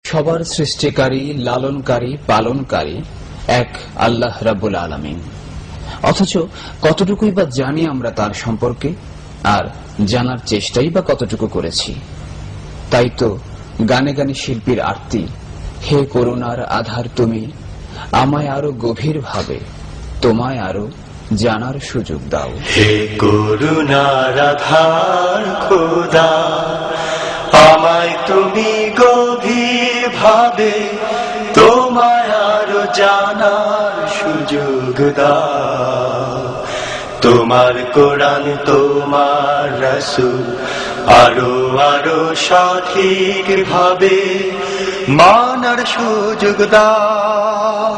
সবার সৃষ্টিকারী, লালনকারী, পালনকারী এক আল্লাহ রাব্বুল আলামিন। অথচ কতটুকুই বা জানি আমরা তার সম্পর্কে, আর জানার চেষ্টাই বা কতটুকু করেছি। তাই তো গানে গানে শিল্পীর আরতি, হে করুণার আধার তুমি, আমায় আরো গভীর ভাবে তোমায় আরো জানার সুযোগ দাও। হে করুণার আধার খোদা, আমায় তুমি গভীর ভাবে তোমায় আরো জানার সুযোগ দাও। তোমার কোরআন, তোমার রাসূল আরো আরো সঠিক ভাবে মানার সুযোগ দাও।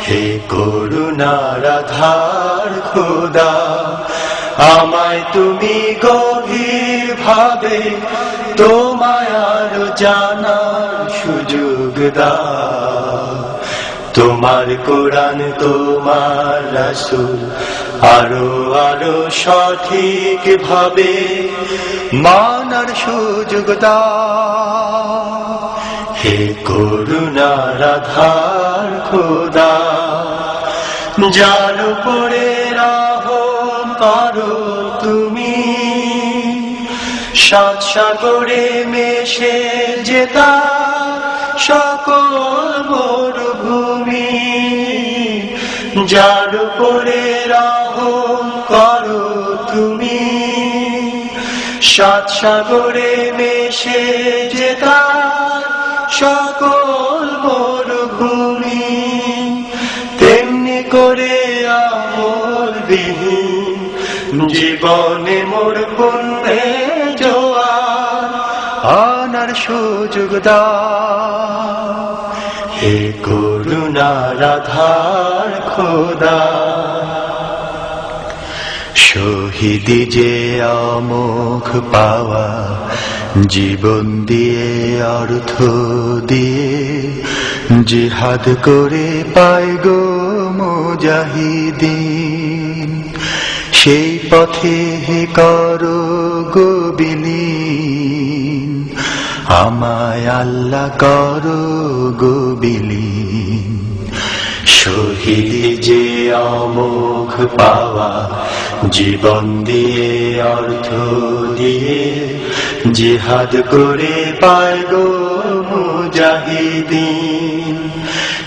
হে করুণার আধার খোদা, আমায় তুমি গভীর ভাবে তোমায় আরো জানার সুযোগ দাও। তোমার কোরআন, তোমার রাসূল আরো আরো সঠিক ভাবে মানার সুযোগ দাও। হে করুণার আধার খোদা, যার উপরে রহম করো তুমি, সাত সাগরে মেশে যেতা সকল মরুভূমি। যার উপরে রহম করো তুমি, সাত সাগরে মেশে যেতা সকল মরুভূমি। তেমনি করে আমলবিহীন জীবনে মোর পুণ্যে জোয়ার আনার সুযোগ দাও। হে করুণার আধার খোদা, শহীদি যে অমোঘ পাওয়া, জীবন দিয়ে অর্থ দিয়ে জিহাদ করে পায় গো মুজাহিদিন। সেই পথে হে করো গো বিলীন, আমায় আল্লাহ করো গো বিলীন। শহীদি যে অমোঘ পাওয়া, জীবন দিয়ে অর্থ দিয়ে জিহাদ করে পায় গো মুজাহিদিন।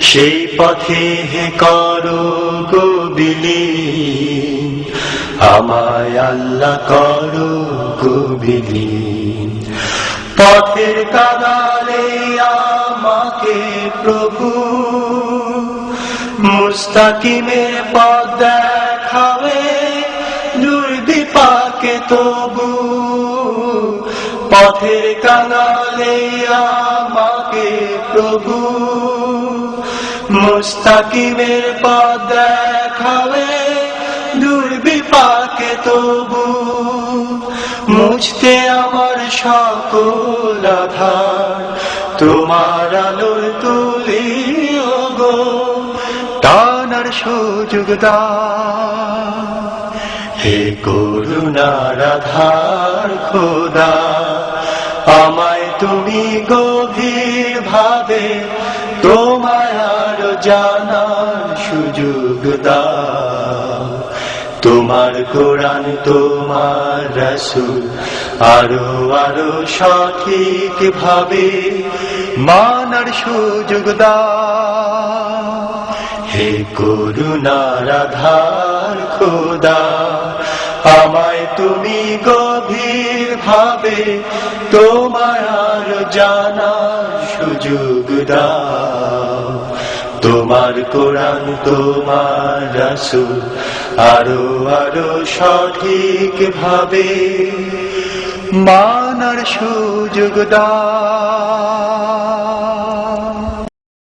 সেই পথে হে করো গো বিলীন, আমায় আল্লাহ করো গো বিলীন। পথের কাদালে আমাকে প্রভু মুস্তাকিমের পথ দেখাবে, দুর্বিপাকে তবু। পথের কানালে আমাকে প্রভু মুস্তাকিমের পথ দেখাবে, দুর্বিপাকে তবু। মুছতে আমার সকল আধার তোমার আলোর তুলি গো, টানার সুযোগ দাও। হে করুণার আধার খোদা, আমায় তুমি গভীর ভাবে তোমায় আরো জানার সুযোগ দাও। তোমার কোরআন, তোমার রাসূল আরো আরো সঠিক ভাবে মানার সুযোগ দাও। হে করুণার আধার খোদা, আমায় তুমি গভীর ভাবে তোমায় আরো জানার সুযোগ দাও। তোমার কোরআন, তোমার রাসূল আরো আরো সঠিক ভাবে মানার সুযোগ দাও।